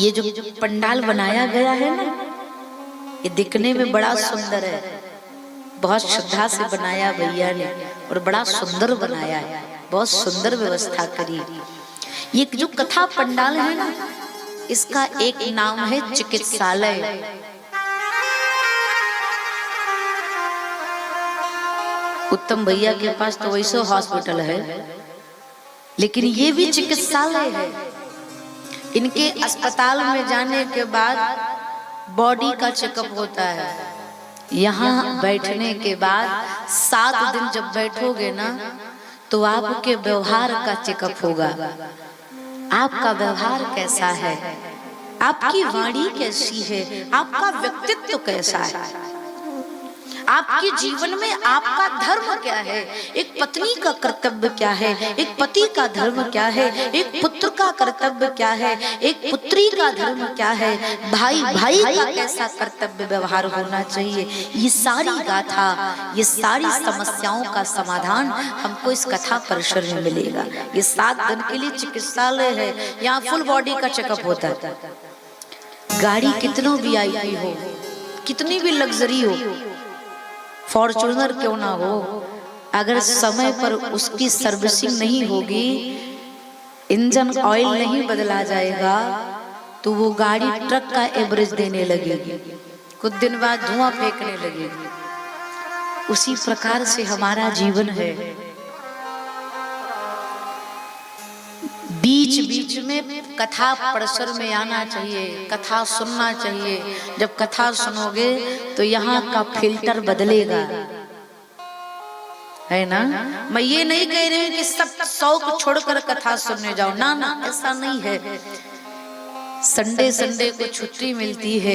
ये जो पंडाल बनाया गया है ना, ये दिखने में बड़ा सुंदर है, बहुत श्रद्धा से बनाया भैया ने और बड़ा सुंदर बनाया है, बहुत सुंदर व्यवस्था करी। ये जो कथा पंडाल है ना, इसका एक नाम है चिकित्सालय। उत्तम भैया के पास तो वैसे हॉस्पिटल है, लेकिन ये भी चिकित्सालय है। इनके अस्पताल में जाने के बाद बॉडी का चेकअप होता है। यहाँ बैठने के बाद 7 दिन जब बैठोगे ना, तो आपके व्यवहार का चेकअप होगा। आपका व्यवहार कैसा है, आपकी वाणी कैसी है, आपका व्यक्तित्व कैसा है, आपके जीवन में आपका धर्म क्या है, एक पत्नी का कर्तव्य क्या है, एक पति का धर्म क्या है, एक पुत्र का कर्तव्य क्या है, एक पुत्री का धर्म क्या है, भाई भाई का कैसा कर्तव्य व्यवहार होना चाहिए। ये सारी गाथा, ये सारी समस्याओं का समाधान हमको इस कथा परिसर में मिलेगा। ये 7 दिन के लिए चिकित्सालय है, यहाँ फुल बॉडी का चेकअप होता है। गाड़ी कितनों VIP हो, कितनी भी लग्जरी हो, फॉर्च्यूनर क्यों ना हो, अगर समय पर उसकी सर्विसिंग नहीं होगी, इंजन ऑयल नहीं बदला जाएगा, तो वो गाड़ी ट्रक का एवरेज देने लगेगी, कुछ दिन बाद धुआं फेंकने लगेगी। उसी प्रकार से हमारा जीवन है। बीच बीच में कथा परिसर में आना चाहिए, कथा सुनना चाहिए। जब कथा सुनोगे तो यहाँ का फिल्टर बदलेगा, है ना। मैं ये नहीं कह रही हूँ कि सब शौक छोड़कर कथा सुनने जाओ, ना ना, ऐसा नहीं है। संडे को छुट्टी मिलती है,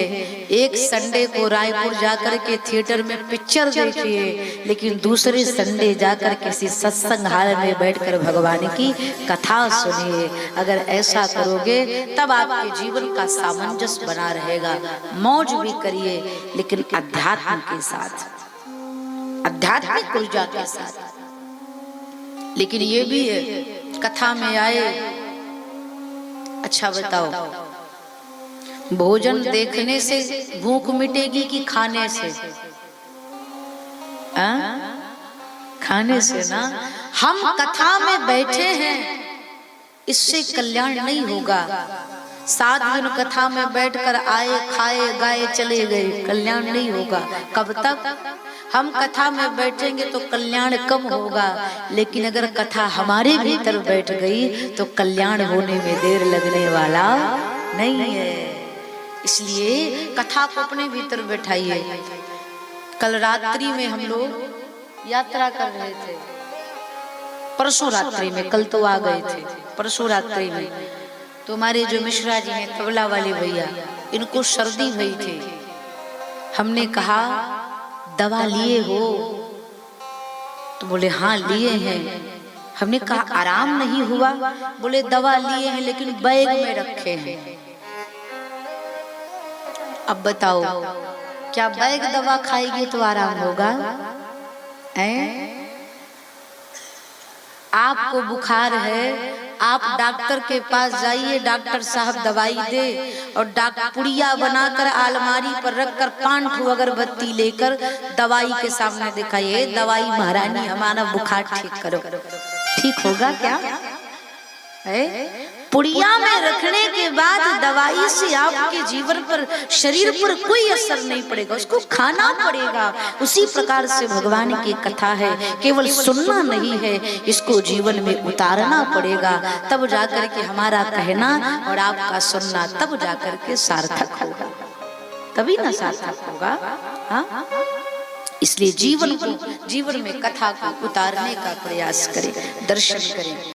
एक संडे को रायपुर जाकर के थिएटर में पिक्चर देखिए, लेकिन दूसरे संडे जाकर किसी सत्संग हाल में बैठकर भगवान की कथा सुनिए। अगर ऐसा करोगे तब आपके जीवन का सामंजस्य बना रहेगा। मौज भी करिए, लेकिन अध्यात्म के साथ, आध्यात्मिक ऊर्जा के साथ। लेकिन ये भी है, कथा में आए, अच्छा बताओ, भोजन देखने से भूख मिटेगी कि खाने से? खाने से ना। हम कथा में बैठे हैं, इससे कल्याण नहीं होगा। 7 दिन कथा में बैठकर आए, खाए, गाए, चले गए, कल्याण नहीं होगा। कब तक हम कथा में बैठेंगे तो कल्याण कम होगा, लेकिन अगर कथा हमारे भीतर बैठ गई तो कल्याण होने में देर लगने वाला नहीं है। इसलिए कथा को अपने भीतर बैठाइए। कल रात्रि में हम लोग यात्रा कर रहे थे, परसों रात्रि में, कल तो आ गए थे, परसों रात्रि में तो हमारे जो मिश्रा जी हैं, तबला वाले भैया, इनको सर्दी हुई थी। हमने कहा दवा लिए हो? तो बोले हाँ लिए हैं। हमने कहा आराम नहीं हुआ? बोले दवा लिए हैं लेकिन बैग में रखे हैं। अब बताओ, क्या बैग दवा खाएगी तो आराम होगा? आपको बुखार है, आप डॉक्टर के पास जाइए, डॉक्टर साहब दवाई दे, और डॉक्टर पुड़िया बनाकर अलमारी पर रखकर 5 अगरबत्ती लेकर दवाई के सामने दिखाइए, दवाई महारानी हमारा बुखार ठीक करो। ठीक होगा क्या? पुड़िया में रखने के बाद दवाई से आपके जीवन पर, शरीर पर कोई असर नहीं पड़ेगा, उसको खाना पड़ेगा। उसी प्रकार से भगवान की कथा है, केवल सुनना नहीं है, इसको जीवन में उतारना पड़ेगा। तब जाकर के हमारा कहना और आपका सुनना तब जाकर के सार्थक होगा, तभी ना सार्थक होगा। हाँ, इसलिए जीवन में कथा को उतारने का प्रयास करें, दर्शन करें।